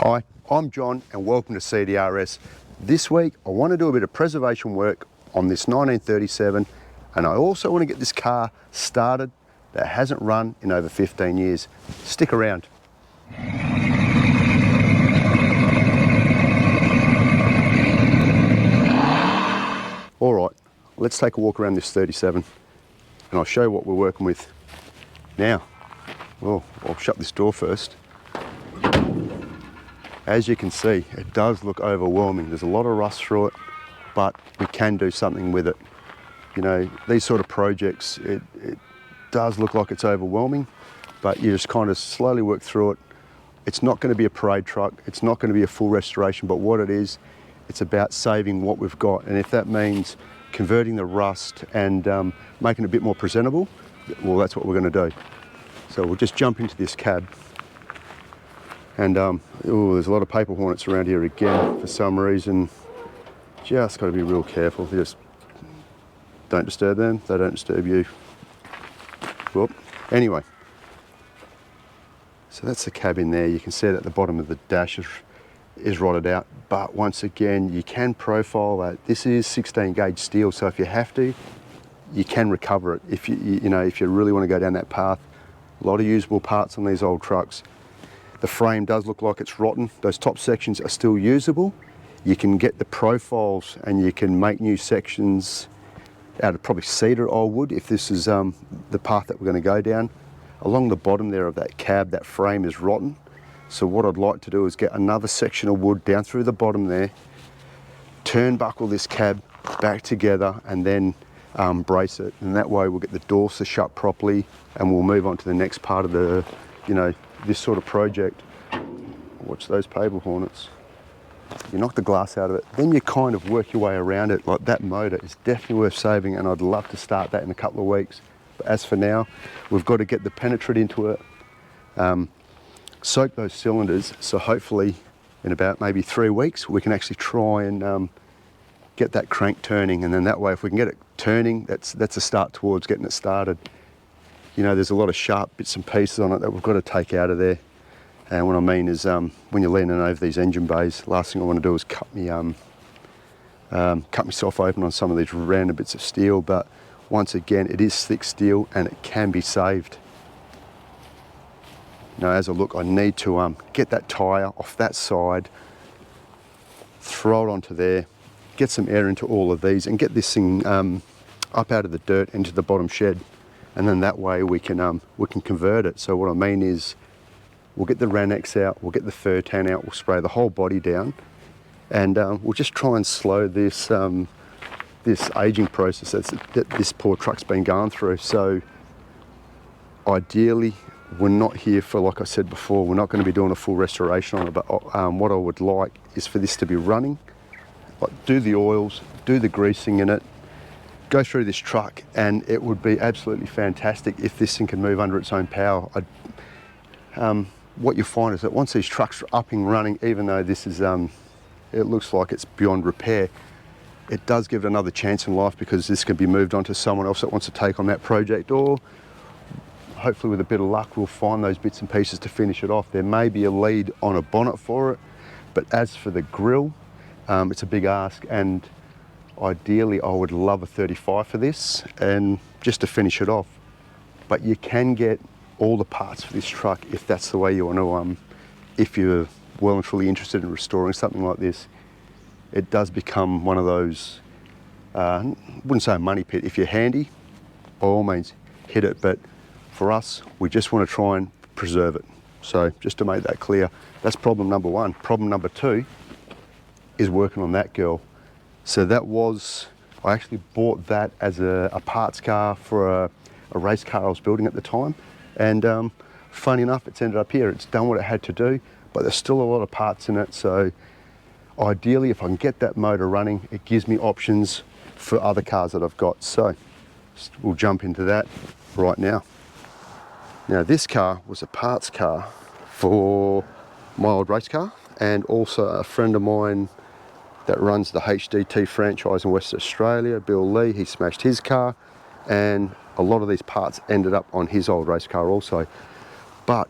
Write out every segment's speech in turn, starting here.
Hi, I'm John and welcome to CDRS. This week I want to do a bit of preservation work on this 1937 and I also want to get this car started that hasn't run in over 15 years. Stick around. Alright, let's take a walk around this 37 and I'll show you what we're working with. Now, well, I'll shut this door first. As you can see, it does look overwhelming. There's a lot of rust through it, but we can do something with it. You know, these sort of projects, it does look like it's overwhelming, but you just kind of slowly work through it. It's not going to be a parade truck. It's not going to be a full restoration, but what it is, it's about saving what we've got. And if that means converting the rust and making it a bit more presentable, well, that's what we're going to do. So we'll just jump into this cab. And there's a lot of paper hornets around here again for some reason. Just got to be real careful. Just don't disturb them, they don't disturb you. Whoop. Anyway, so that's the cab in there. You can see it at the bottom of the dash is rotted out. But once again, you can profile that. This is 16 gauge steel, so if you have to, you can recover it. If you really want to go down that path. A lot of usable parts on these old trucks. The frame does look like it's rotten. Those top sections are still usable. You can get the profiles and you can make new sections out of probably cedar or wood if this is the path that we're going to go down. Along the bottom there of that cab, that frame is rotten. So what I'd like to do is get another section of wood down through the bottom there, turnbuckle this cab back together and then brace it. And that way we'll get the doors shut properly and we'll move on to the next part of the, this sort of project. Watch those paper hornets. You knock the glass out of it, then you kind of work your way around it. Like that motor is definitely worth saving and I'd love to start that in a couple of weeks. But as for now, we've got to get the penetrant into it, soak those cylinders, so hopefully in about maybe 3 weeks we can actually try and get that crank turning, and then that way if we can get it turning, that's a start towards getting it started. You know, there's a lot of sharp bits and pieces on it that we've got to take out of there. And what I mean is when you're leaning over these engine bays, last thing I want to do is cut myself open on some of these random bits of steel. But once again, it is thick steel and it can be saved. Now as I look, I need to get that tyre off that side, throw it onto there, get some air into all of these and get this thing up out of the dirt into the bottom shed. And then that way we can convert it. So what I mean is we'll get the Ranex out, we'll get the fur tan out, we'll spray the whole body down, and we'll just try and slow this this aging process that this poor truck's been going through. So ideally, we're not here for, like I said before, we're not going to be doing a full restoration on it, but what I would like is for this to be running, like do the oils, do the greasing in it, go through this truck, and it would be absolutely fantastic if this thing can move under its own power. What you find is that once these trucks are up and running, even though this is, it looks like it's beyond repair, it does give it another chance in life because this can be moved on to someone else that wants to take on that project, or hopefully with a bit of luck we'll find those bits and pieces to finish it off. There may be a lead on a bonnet for it, but as for the grille, it's a big ask, and ideally I would love a 35 for this and just to finish it off. But you can get all the parts for this truck if that's the way you want to, if you're well and truly interested in restoring something like this. It does become one of those, I wouldn't say a money pit. If you're handy, by all means hit it, but for us, we just want to try and preserve it. So just to make that clear, that's problem number one. Problem number two is working on that girl. So that was, I actually bought that as a parts car for a race car I was building at the time. And funny enough, it's ended up here. It's done what it had to do, but there's still a lot of parts in it. So ideally, if I can get that motor running, it gives me options for other cars that I've got. So we'll jump into that right now. Now this car was a parts car for my old race car, and also a friend of mine that runs the HDT franchise in Western Australia, Bill Lee, he smashed his car, and a lot of these parts ended up on his old race car also. But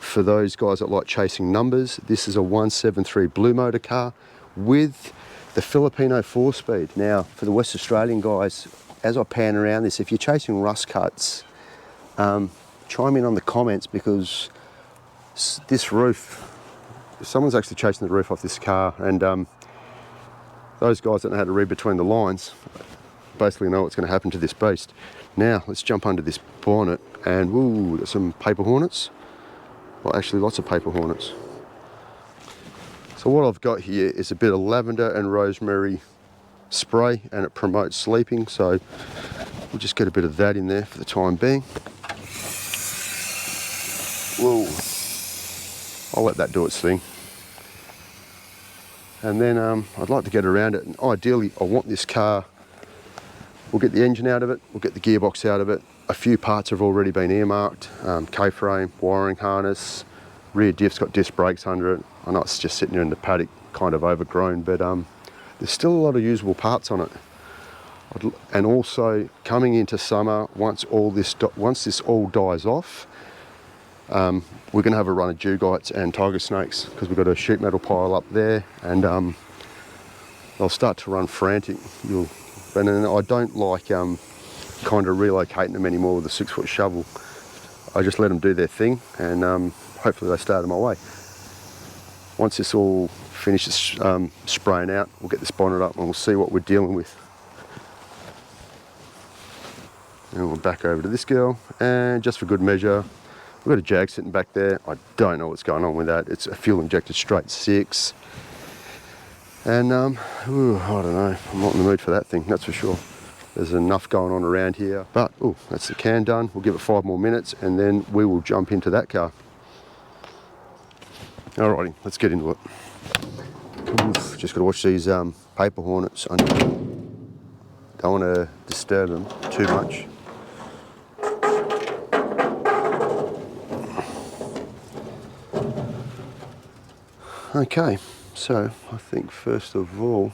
for those guys that like chasing numbers, this is a 173 blue motor car with the Filipino 4-speed. Now, for the West Australian guys, as I pan around this, if you're chasing rust cuts, chime in on the comments, because this roof, someone's actually chasing the roof off this car, and those guys that know how to read between the lines basically know what's going to happen to this beast. Now, let's jump under this bonnet, and ooh, there's some paper hornets. Well, actually lots of paper hornets. So what I've got here is a bit of lavender and rosemary spray, and it promotes sleeping, so we'll just get a bit of that in there for the time being. Whoa, I'll let that do its thing. And then I'd like to get around it, and ideally I want this car, we'll get the engine out of it, we'll get the gearbox out of it. A few parts have already been earmarked, K-frame, wiring harness, rear diff's got disc brakes under it. I know it's just sitting there in the paddock, kind of overgrown, but there's still a lot of usable parts on it. And also, coming into summer, once this all dies off, we're going to have a run of dugites and tiger snakes, because we've got a sheet metal pile up there, and they'll start to run frantic. And I don't like kind of relocating them anymore with a 6-foot shovel. I just let them do their thing, and hopefully they stay out of my way. Once this all finishes spraying out, we'll get this bonnet up and we'll see what we're dealing with. And we'll back over to this girl, and just for good measure, we've got a Jag sitting back there. I don't know what's going on with that. It's a fuel injected straight 6. And I don't know, I'm not in the mood for that thing, that's for sure. There's enough going on around here. But, that's the can done. We'll give it 5 more minutes, and then we will jump into that car. Alrighty, let's get into it. Oof, just got to watch these paper hornets. I don't want to disturb them too much. Okay, so I think first of all,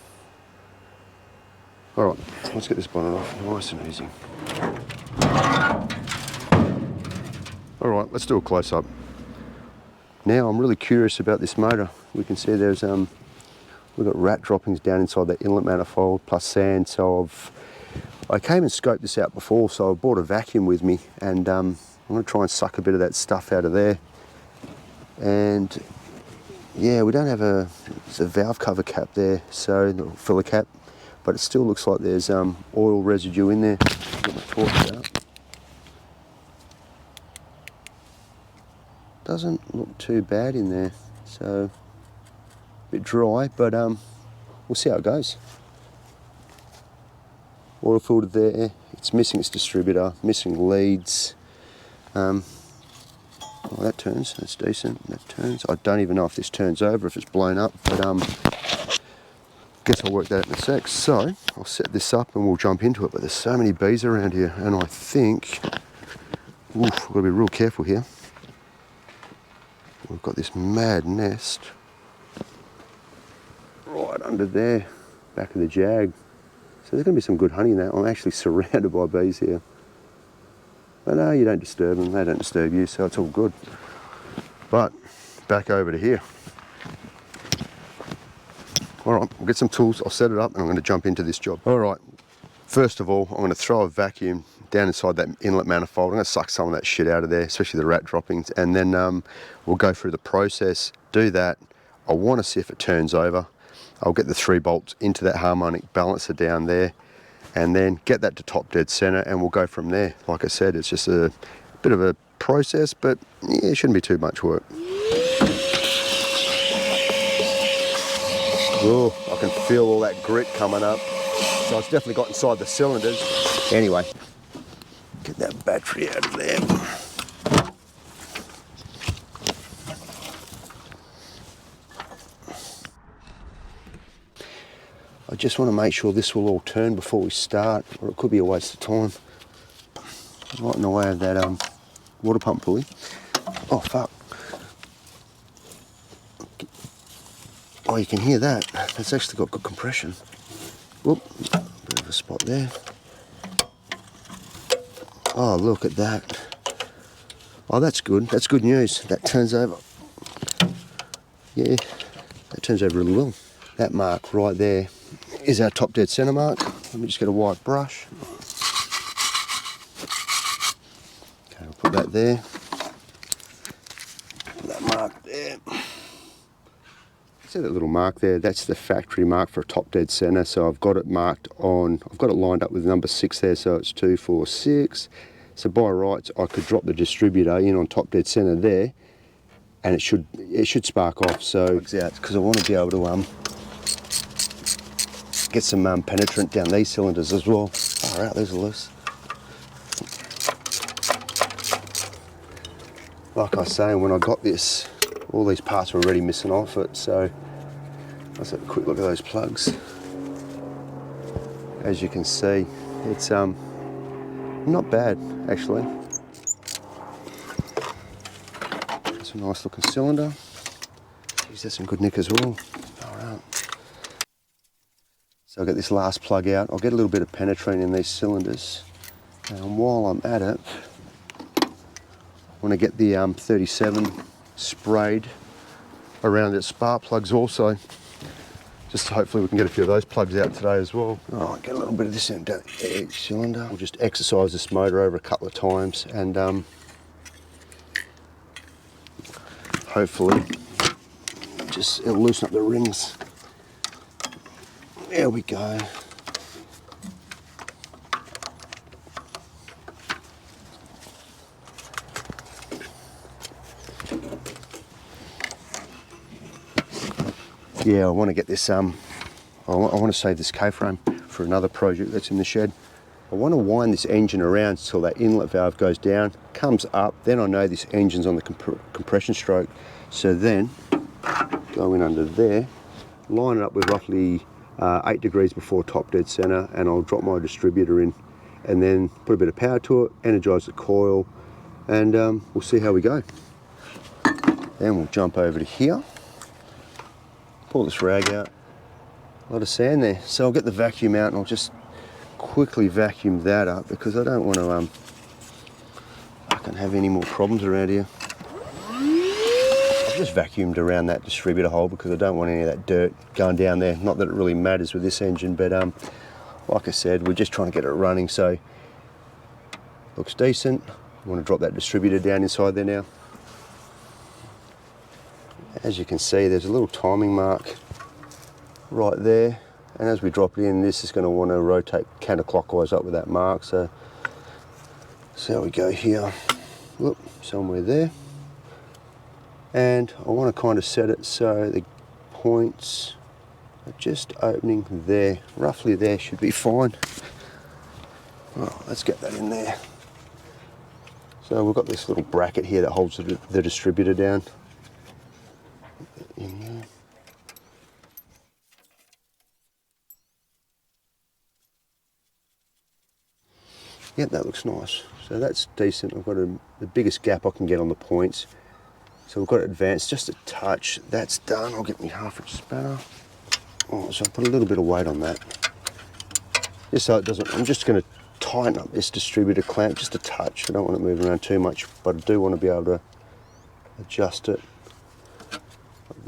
alright, let's get this bonnet off, nice and easy. Alright, let's do a close-up. Now I'm really curious about this motor. We can see there's we've got rat droppings down inside that inlet manifold, plus sand. So I came and scoped this out before, so I brought a vacuum with me, and I'm going to try and suck a bit of that stuff out of there. And yeah, we don't have it's a valve cover cap there, so the filler cap, but it still looks like there's oil residue in there. Get my torch out. Doesn't look too bad in there, so a bit dry, but we'll see how it goes. Oil filter there, it's missing its distributor, missing leads. Well, that turns, that's decent, that turns. I don't even know if this turns over, if it's blown up, but guess I'll work that out in a sec. So, I'll set this up and we'll jump into it, but there's so many bees around here, and I think, we've got to be real careful here. We've got this mad nest right under there, back of the Jag. So there's going to be some good honey in that. I'm actually surrounded by bees here. But no, you don't disturb them, they don't disturb you, so it's all good. But, back over to here. Alright, we'll get some tools, I'll set it up, and I'm going to jump into this job. Alright, first of all, I'm going to throw a vacuum down inside that inlet manifold. I'm going to suck some of that shit out of there, especially the rat droppings, and then we'll go through the process, do that. I want to see if it turns over. I'll get the 3 bolts into that harmonic balancer down there, and then get that to top dead center, and we'll go from there. Like I said, it's just a bit of a process, but yeah, it shouldn't be too much work. Oh, I can feel all that grit coming up. So it's definitely got inside the cylinders. Anyway, get that battery out of there. I just want to make sure this will all turn before we start, or it could be a waste of time. Right in the way of that water pump pulley. Oh fuck. Oh, you can hear that. That's actually got good compression. Whoop, bit of a spot there. Oh, look at that. Oh, that's good. That's good news. That turns over. Yeah, that turns over really well. That mark right there is our top dead centre mark. Let me just get a white brush. Okay, I'll put that there. Put that mark there. See that little mark there? That's the factory mark for a top dead centre. So I've got it marked on, I've got it lined up with number 6 there, so it's 2, 4, 6. So by rights, I could drop the distributor in on top dead centre there, and it should spark off. So because I want to be able to get some penetrant down these cylinders as well. All right, these are loose. Like I was saying, when I got this, all these parts were already missing off it. So let's have a quick look at those plugs. As you can see, it's not bad actually. It's a nice looking cylinder. Geez, that's some good nick as well. All right. So I'll get this last plug out. I'll get a little bit of penetrating in these cylinders. And while I'm at it, I want to get the 37 sprayed around its spark plugs also. Just hopefully we can get a few of those plugs out today as well. Oh, get a little bit of this in each cylinder. We'll just exercise this motor over a couple of times and hopefully it'll loosen up the rings. There we go. Yeah, I want to get this, I want to save this K-frame for another project that's in the shed. I want to wind this engine around till that inlet valve goes down, comes up, then I know this engine's on the compression stroke. So then, go in under there, line it up with roughly 8 degrees before top dead center, and I'll drop my distributor in, and then put a bit of power to it, energize the coil, and we'll see how we go. Then we'll jump over to here. Pull this rag out, a lot of sand there. So I'll get the vacuum out and I'll just quickly vacuum that up because I don't want to have any more problems around here. I've just vacuumed around that distributor hole because I don't want any of that dirt going down there. Not that it really matters with this engine, but like I said, we're just trying to get it running, so looks decent. I want to drop that distributor down inside there now. As you can see, there's a little timing mark right there, and as we drop it in, this is going to want to rotate counterclockwise up with that mark. So we go here, whoop, somewhere there, and I want to kind of set it so the points are just opening there, roughly there should be fine. Oh, let's get that in there. So we've got this little bracket here that holds the distributor down. In there. Yep, that looks nice. So that's decent. I've got the biggest gap I can get on the points. So we've got it advanced just a touch. That's done. I'll get me 1/2 inch spanner. Oh, so I'll put a little bit of weight on that. Just so it doesn't, I'm just going to tighten up this distributor clamp just a touch. I don't want it moving around too much, but I do want to be able to adjust it.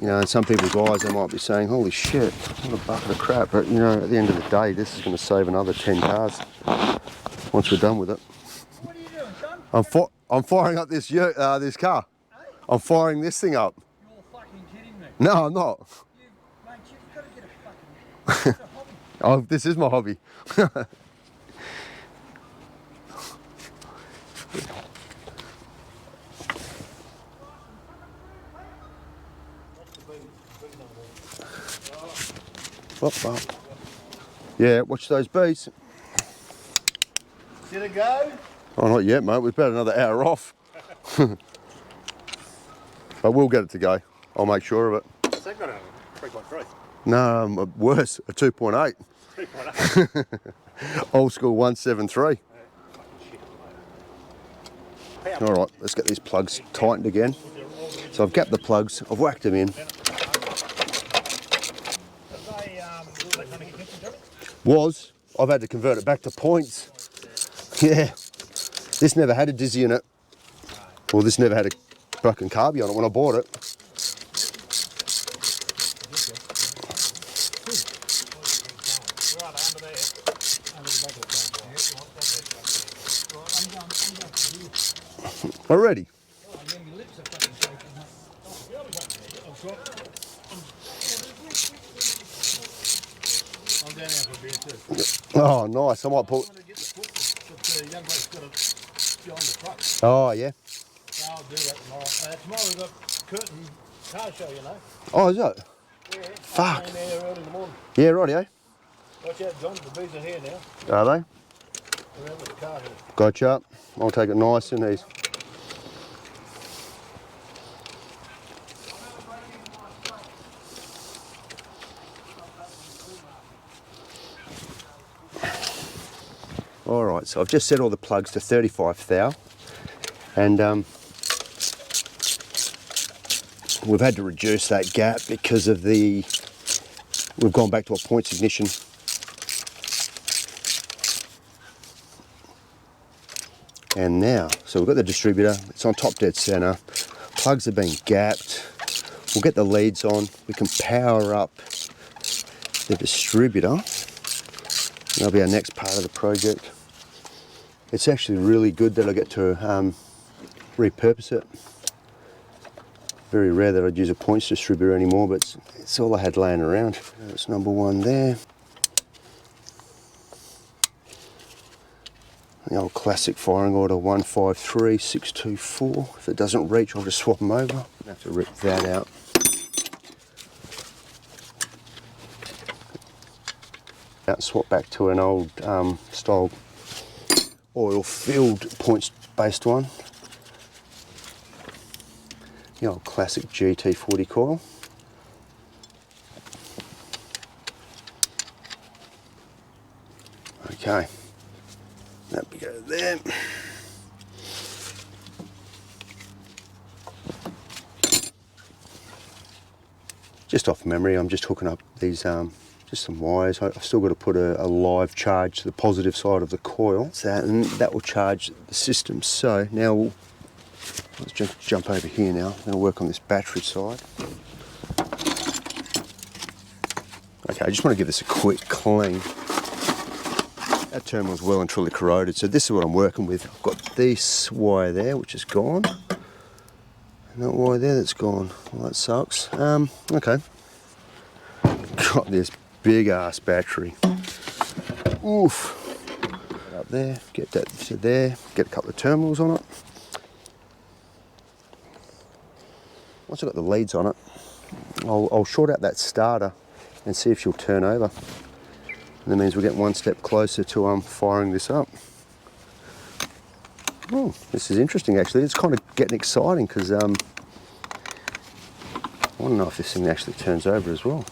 You know, in some people's eyes, they might be saying, holy shit, what a bucket of crap. But, you know, at the end of the day, this is going to save another 10 cars once we're done with it. What are you doing, son? I'm firing up this car. Hey? I'm firing this thing up. You're fucking kidding me. No, I'm not. Mate, you've got to get a fucking... It's a hobby. Oh, this is my hobby. Up, up. Yeah, watch those bees. Did it go? Oh, not yet, mate. We're about another hour off. But we'll get it to go. I'll make sure of it. Has that got a 3.3? No, worse, a 2.8. 3.8? Old school 173. All right, let's get these plugs tightened again. So I've gapped the plugs, I've whacked them in. I've had to convert it back to points. Yeah, this never had a dizzy in it. Well, this never had a fucking carby on it when I bought it. Already? Oh, nice. I might pull. Oh, yeah. I'll do that tomorrow. Tomorrow we've got curtain car show, you know. Oh, is it? Yeah. Fuck. I'm there early in the morning. Yeah, rightio. Watch out, John. The bees are here now. Are they? Around with the car here. Gotcha. I'll take it nice and easy. Alright, so I've just set all the plugs to 35 thou, and we've had to reduce that gap because of we've gone back to a points ignition. And now, so we've got the distributor, it's on top dead center, plugs have been gapped, we'll get the leads on, we can power up the distributor. That'll be our next part of the project. It's actually really good that I get to repurpose it. Very rare that I'd use a points distributor anymore, but it's all I had laying around. That's number one there. The old classic firing order 153624. If it doesn't reach, I'll just swap them over. I have to rip that out. Swap back to an old style oil-filled points-based one. The old classic GT40 coil. Okay, that we go there. Just off memory, I'm just hooking up these just some wires. I've still got to put a live charge to the positive side of the coil, and that will charge the system. So now let's jump over here now. I'm going to work on this battery side. Okay, I just want to give this a quick clean. That terminal's well and truly corroded, so this is what I'm working with. I've got this wire there, which is gone, and that wire there that's gone. Well, that sucks. Okay. Got this big ass battery. Oof. Up there, get that to there, get a couple of terminals on it. Once I've got the leads on it, I'll short out that starter and see if she'll turn over. And that means we're getting one step closer to firing this up. Oh, this is interesting actually. It's kind of getting exciting because I want to know if this thing actually turns over as well.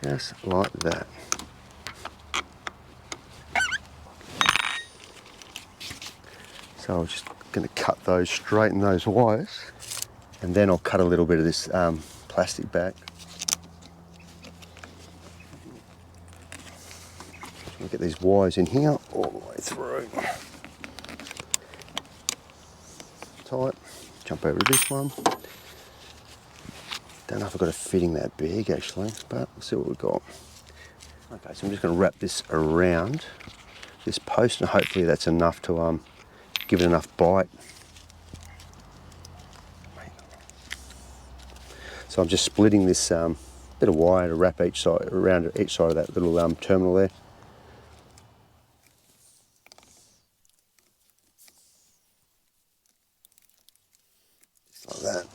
Just like that. So I'm just going to cut those, straighten those wires, and then I'll cut a little bit of this plastic back. We'll get these wires in here all the way through. Tight. Jump over to this one. Don't know if I've got a fitting that big actually, but we'll see what we've got. Okay, so I'm just going to wrap this around this post, and hopefully that's enough to give it enough bite. So I'm just splitting this bit of wire to wrap each side around each side of that little terminal there. Just like that.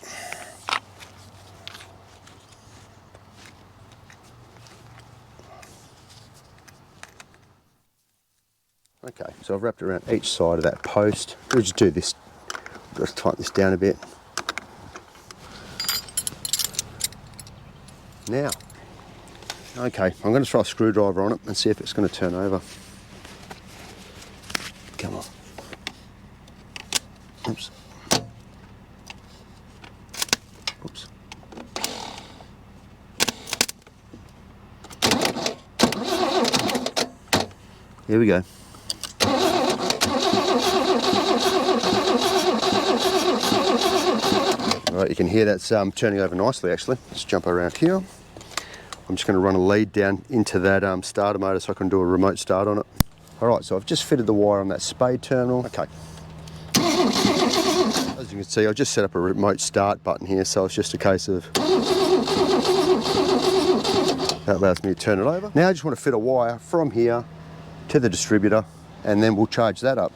Okay, so I've wrapped around each side of that post. We'll just do this, just tighten this down a bit. Now, okay, I'm going to throw a screwdriver on it and see if it's going to turn over. Come on. Oops. Oops. Here we go. Right, you can hear that's turning over nicely actually. Let's jump around here. I'm just going to run a lead down into that starter motor so I can do a remote start on it. Alright, so I've just fitted the wire on that spade terminal. Okay. As you can see, I've just set up a remote start button here, so it's just a case of... That allows me to turn it over. Now I just want to fit a wire from here to the distributor, and then we'll charge that up.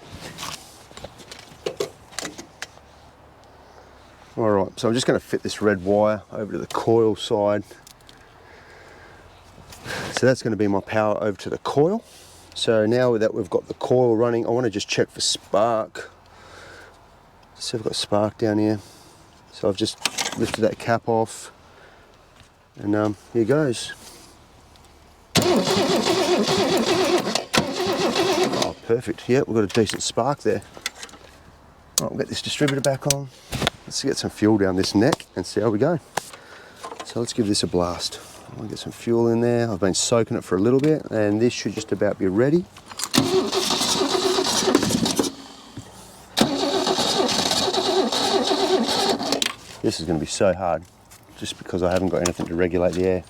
Alright, so I'm just going to fit this red wire over to the coil side. So that's going to be my power over to the coil. So now that we've got the coil running, I want to just check for spark. So I've got spark down here. So I've just lifted that cap off, and here goes. Oh, perfect. Yeah, we've got a decent spark there. Right, we'll get this distributor back on. Let's get some fuel down this neck and see how we go. So let's give this a blast. I'll get some fuel in there. I've been soaking it for a little bit, and this should just about be ready. This is going to be so hard, just because I haven't got anything to regulate the air.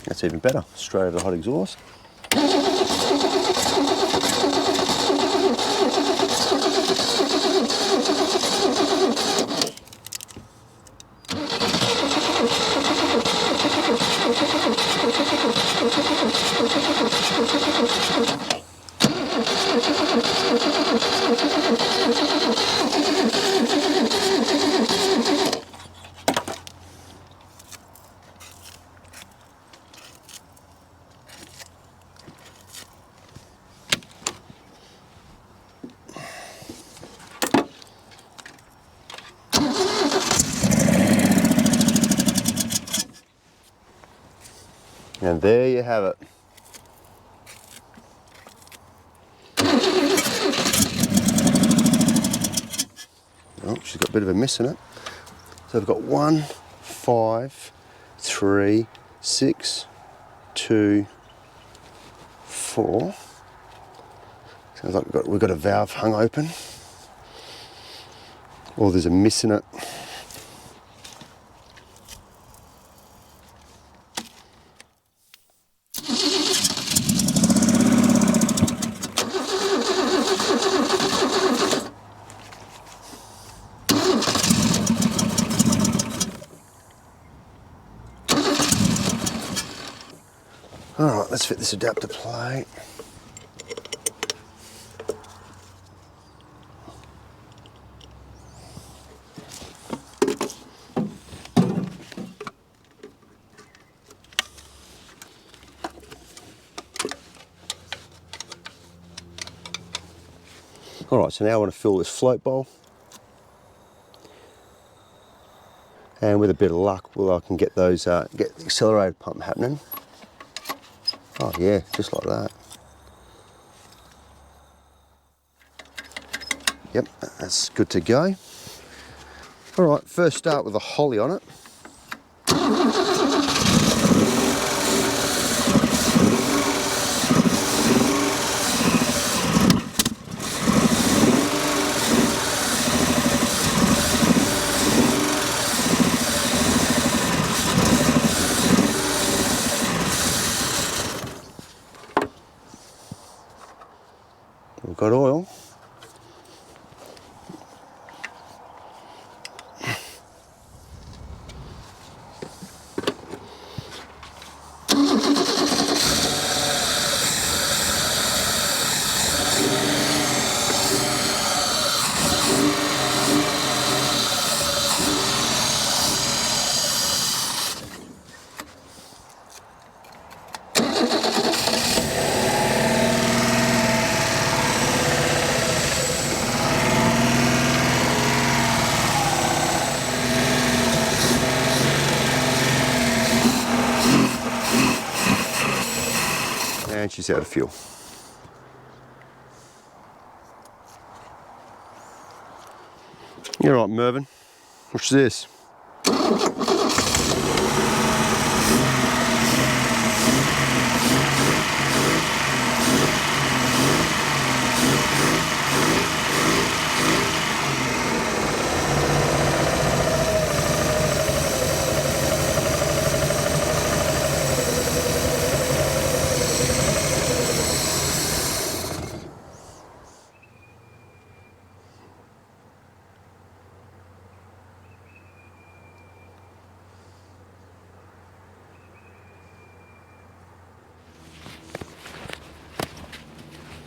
That's even better, straight over the hot exhaust. And there you have it. Oh, she's got a bit of a miss in it. So I've got 1, 5, 3, 6, 2, 4. Sounds like we've got a valve hung open. Or there's a miss in it. Alright, let's fit this adapter plate. Alright, so now I want to fill this float bowl. And with a bit of luck, well, I can get those, get the accelerator pump happening. Oh yeah, just like that. Yep, that's good to go. All right, first start with a holly on it. We've got oil. And she's out of fuel. You're right, Mervyn. What's this?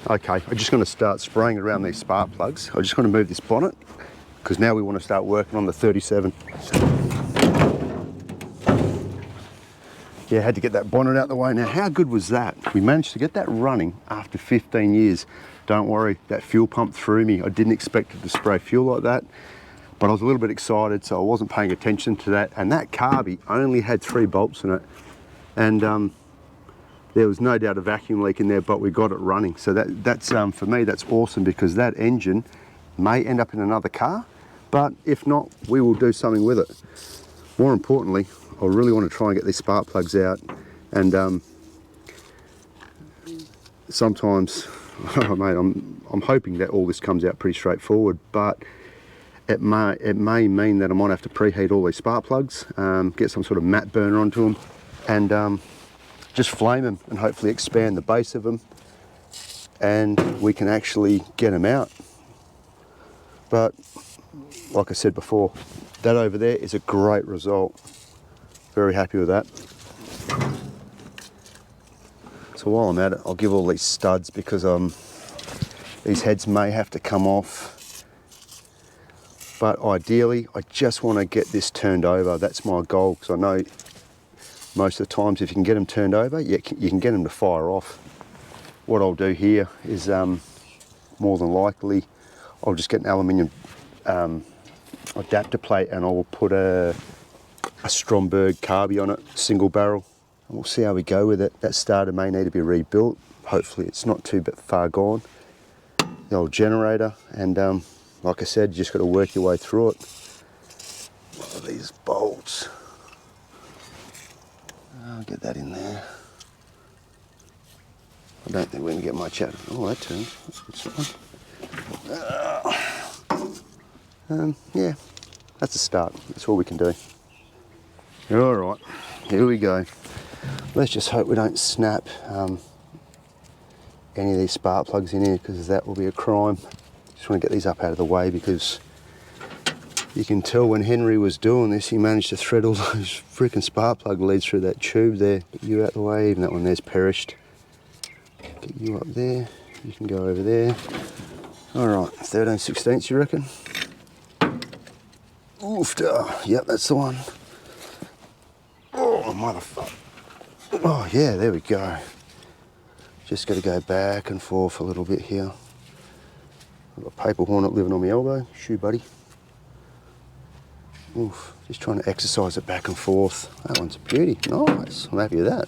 Okay, I'm just going to start spraying around these spark plugs. I'm just going to move this bonnet because now we want to start working on the 37. Yeah, had to get that bonnet out the way. Now, how good was that? We managed to get that running after 15 years. Don't worry, that fuel pump threw me. I didn't expect it to spray fuel like that, but I was a little bit excited, so I wasn't paying attention to that. And that carby only had 3 bolts in it. And there was no doubt a vacuum leak in there, but we got it running. So that's for me, that's awesome because that engine may end up in another car, but if not, we will do something with it. More importantly, I really want to try and get these spark plugs out. And sometimes, oh mate, I'm hoping that all this comes out pretty straightforward, but it may mean that I might have to preheat all these spark plugs, get some sort of matte burner onto them, and just flame them and hopefully expand the base of them, and we can actually get them out. But like I said before, that over there is a great result. Very happy with that. So while I'm at it, I'll give all these studs because these heads may have to come off. But ideally, I just want to get this turned over. That's my goal, because I know most of the times if you can get them turned over, you can get them to fire off. What I'll do here is more than likely I'll just get an aluminium adapter plate and I'll put a Stromberg carby on it, single barrel, and we'll see how we go with it. That starter may need to be rebuilt. Hopefully it's not too far gone. The old generator, and like I said, you just got to work your way through it. What are these bolts? I'll get that in there. I don't think we can get much out of it. Oh, that turns. Yeah, that's a start. That's all we can do. All right, here we go. Let's just hope we don't snap any of these spark plugs in here, because that will be a crime. Just want to get these up out of the way, because you can tell when Henry was doing this, he managed to thread all those freaking spark plug leads through that tube there. Get you out the way, even that one there's perished. Get you up there, you can go over there. All right, 13/16 you reckon? Oofta, yep, that's the one. Oh, motherfucker. Oh yeah, there we go. Just got to go back and forth a little bit here. I've got a paper hornet living on my elbow. Shoo, buddy. Oof, just trying to exercise it back and forth. That one's a beauty. Nice, I'm happy with that.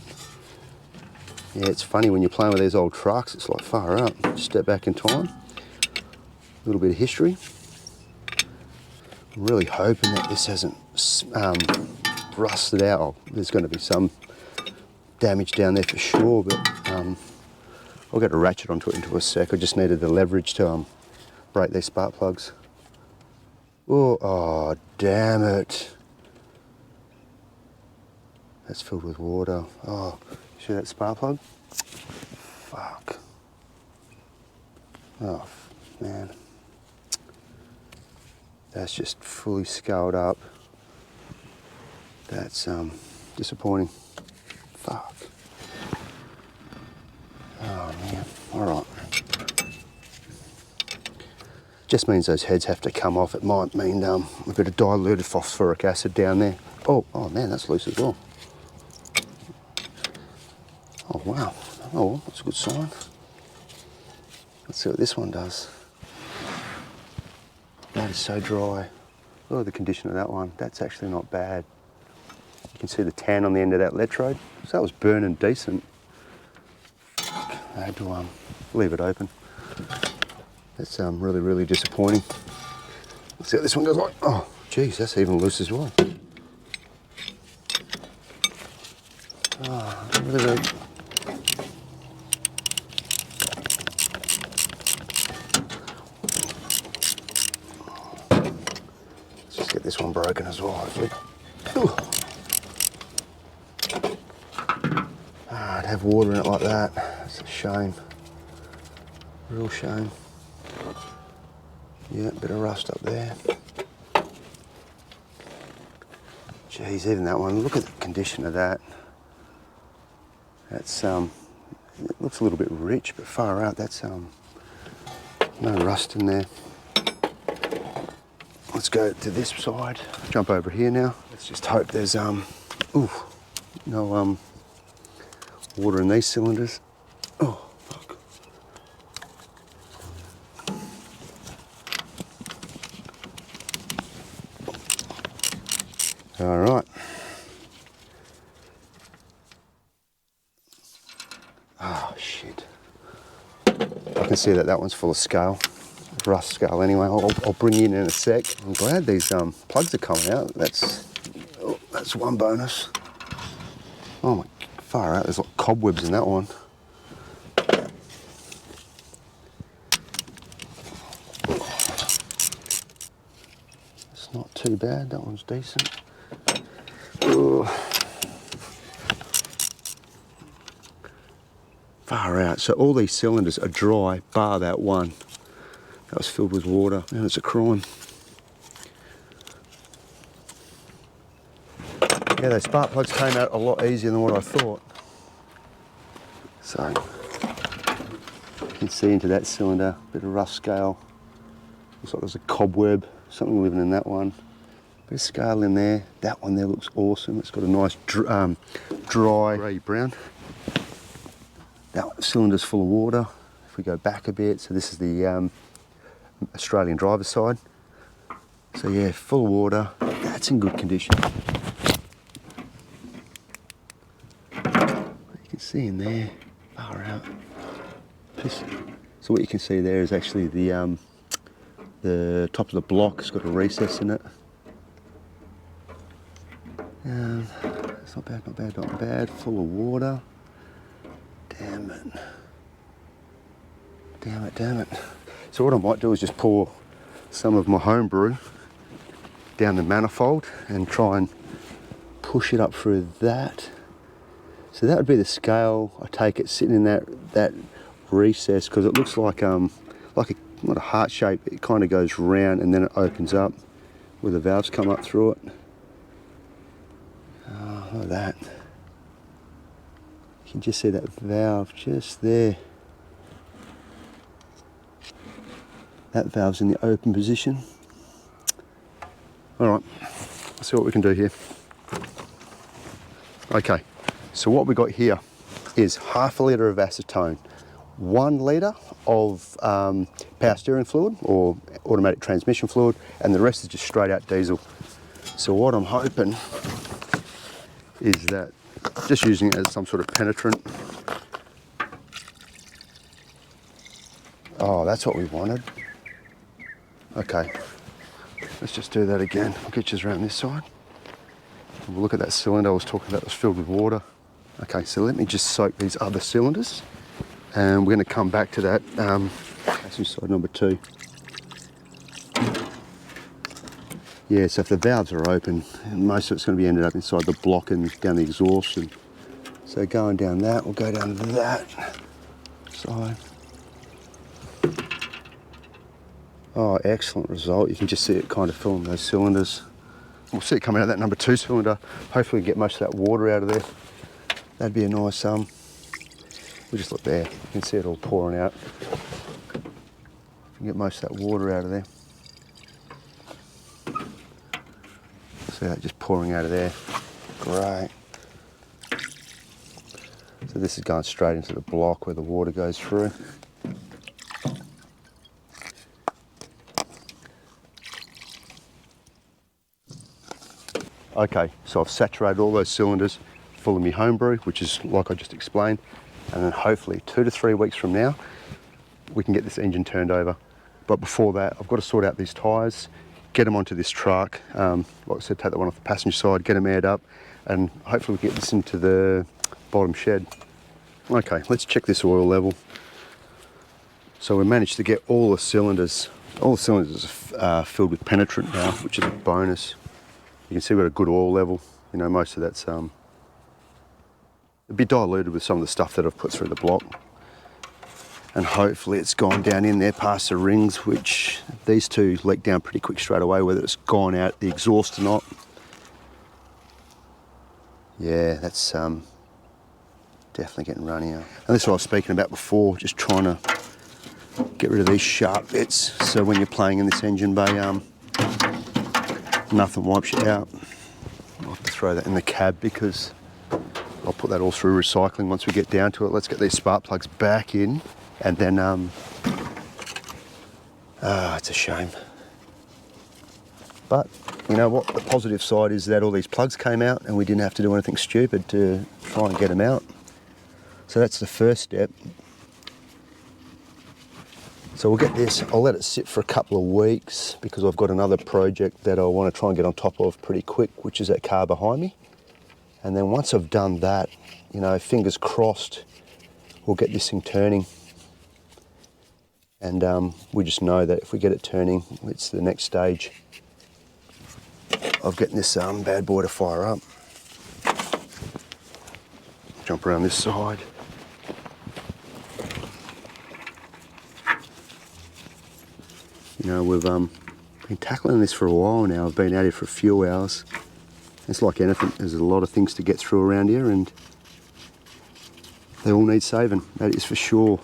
Yeah, it's funny when you're playing with these old trucks, it's like far up. Just step back in time. A little bit of history. I'm really hoping that this hasn't rusted out. Oh, there's going to be some damage down there for sure, but I'll get a ratchet onto it into a sec. I just needed the leverage to break these spark plugs. Oh, damn it. That's filled with water. Oh, see that spark plug? Fuck. Oh, man. That's just fully scaled up. That's disappointing. Fuck. Oh, man. All right. Just means those heads have to come off. It might mean a bit of diluted phosphoric acid down there. Oh man, that's loose as well. Oh wow. Oh, well, that's a good sign. Let's see what this one does. That is so dry. Look at the condition of that one. That's actually not bad. You can see the tan on the end of that electrode. So that was burning decent. I had to leave it open. That's really, really disappointing. Let's see how this one goes like. Oh, geez, that's even loose as well. Oh, really, really. Let's just get this one broken as well, hopefully. I'd have water in it like that. It's a shame. Real shame. Yeah, bit of rust up there. Jeez, even that one, look at the condition of that. That's It looks a little bit rich, but far out, that's no rust in there. Let's go to this side. Jump over here now. Let's just hope there's no water in these cylinders. Oh, fuck. All right. Oh, shit. I can see that one's full of scale. Rust scale anyway. I'll bring you in a sec. I'm glad these plugs are coming out. That's one bonus. Oh my, far out. There's like cobwebs in that one. It's not too bad. That one's decent. Ugh. Far out. So all these cylinders are dry, bar that one. That was filled with water. And it's a crime. Yeah, those spark plugs came out a lot easier than what I thought. So, you can see into that cylinder, bit of rust scale. Looks like there's a cobweb, something living in that one. Bit of scale in there. That one there looks awesome. It's got a nice dry grey brown. That cylinder's full of water. If we go back a bit, so this is the Australian driver's side. So yeah, full of water. That's in good condition. You can see in there, far out. So what you can see there is actually the top of the block has got a recess in it. It's not bad, not bad, not bad. Full of water. Damn it. Damn it, damn it. So what I might do is just pour some of my homebrew down the manifold and try and push it up through that. So that would be the scale. I take it sitting in that recess because it looks like not a heart shape. It kind of goes round and then it opens up where the valves come up through it. Oh, look at that. You can just see that valve just there. That valve's in the open position. All right, let's see what we can do here. Okay, so what we got here is half a litre of acetone, 1 litre of power steering fluid or automatic transmission fluid, and the rest is just straight out diesel. So what I'm hoping is that just using it as some sort of penetrant. Oh, that's what we wanted. Okay, let's just do that again. I'll get you around this side. We'll look at that cylinder I was talking about that was filled with water. Okay, so let me just soak these other cylinders and we're going to come back to that passenger side number 2. Yeah, so if the valves are open, most of it's going to be ended up inside the block and down the exhaust. And so going down that, we'll go down that side. Oh, excellent result. You can just see it kind of filling those cylinders. We'll see it coming out of that number 2 cylinder. Hopefully we get most of that water out of there. That'd be a nice, we'll just look there. You can see it all pouring out. If we can get most of that water out of there. See that just pouring out of there. Great. So this is going straight into the block where the water goes through. Okay, so I've saturated all those cylinders full of my homebrew, which is like I just explained, and then hopefully 2 to 3 weeks from now, we can get this engine turned over. But before that, I've got to sort out these tyres, get them onto this truck, like I said, take that one off the passenger side, get them aired up, and hopefully we can get this into the bottom shed. Okay, let's check this oil level. So we managed to get all the cylinders filled with penetrant now, which is a bonus. You can see we've got a good oil level. You know, most of that's a bit diluted with some of the stuff that I've put through the block. And hopefully it's gone down in there past the rings, which these two leak down pretty quick straight away, whether it's gone out the exhaust or not. Yeah, that's Definitely getting runny now. And this is what I was speaking about before, just trying to get rid of these sharp bits so when you're playing in this engine bay, nothing wipes you out. I'll have to throw that in the cab because I'll put that all through recycling once we get down to it. Let's get these spark plugs back in, and then, it's a shame. But you know what, the positive side is that all these plugs came out and we didn't have to do anything stupid to try and get them out. So that's the first step. So we'll get this, I'll let it sit for a couple of weeks because I've got another project that I want to try and get on top of pretty quick, which is that car behind me. And then once I've done that, you know, fingers crossed, we'll get this thing turning. And we just know that if we get it turning, it's the next stage of getting this bad boy to fire up. Jump around this side. You know, we've been tackling this for a while now. I've been out here for a few hours. It's like anything, there's a lot of things to get through around here and they all need saving, that is for sure.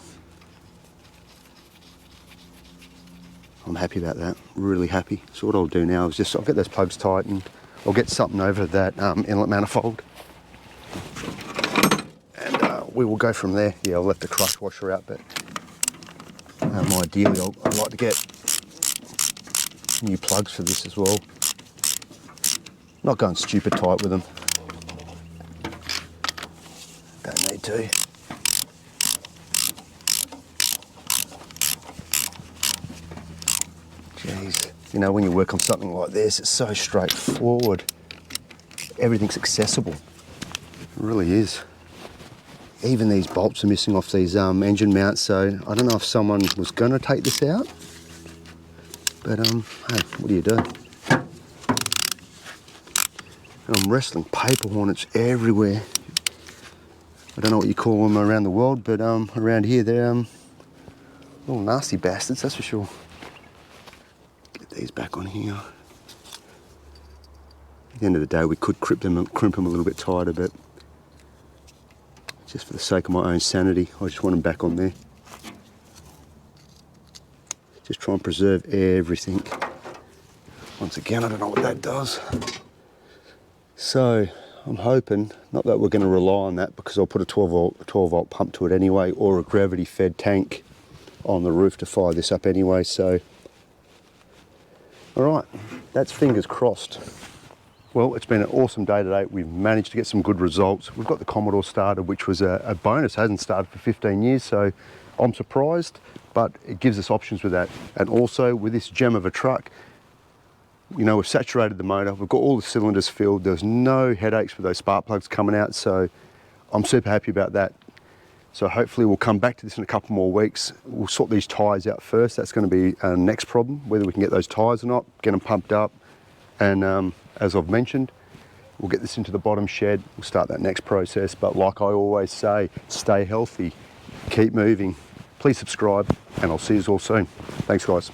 I'm happy about that, really happy. So what I'll do now is just, I'll get those plugs tightened, I'll get something over that inlet manifold and we will go from there. Yeah, I'll let the crush washer out, but ideally I'd like to get new plugs for this as well. Not going stupid tight with them. Don't need to. Jeez, you know, when you work on something like this, it's so straightforward. Everything's accessible. It really is. Even these bolts are missing off these engine mounts, so I don't know if someone was going to take this out. But hey, what do you do? And I'm wrestling paper hornets everywhere. I don't know what you call them around the world, but around here they're little nasty bastards, that's for sure. Get these back on here. At the end of the day, we could crimp them a little bit tighter, but just for the sake of my own sanity, I just want them back on there. Just try and preserve everything. Once again, I don't know what that does. So I'm hoping, not that we're going to rely on that because I'll put a 12 volt pump to it anyway, or a gravity fed tank on the roof to fire this up anyway. So, all right, that's fingers crossed. Well, it's been an awesome day today. We've managed to get some good results. We've got the Commodore started, which was a bonus. It hasn't started for 15 years, so I'm surprised, but it gives us options with that. And also with this gem of a truck, you know, we've saturated the motor, we've got all the cylinders filled, there's no headaches with those spark plugs coming out, so I'm super happy about that. So hopefully we'll come back to this in a couple more weeks. We'll sort these tyres out first. That's going to be our next problem, whether we can get those tyres or not, get them pumped up. And as I've mentioned, we'll get this into the bottom shed, we'll start that next process. But like I always say, stay healthy, keep moving. Please subscribe, and I'll see you all soon. Thanks, guys.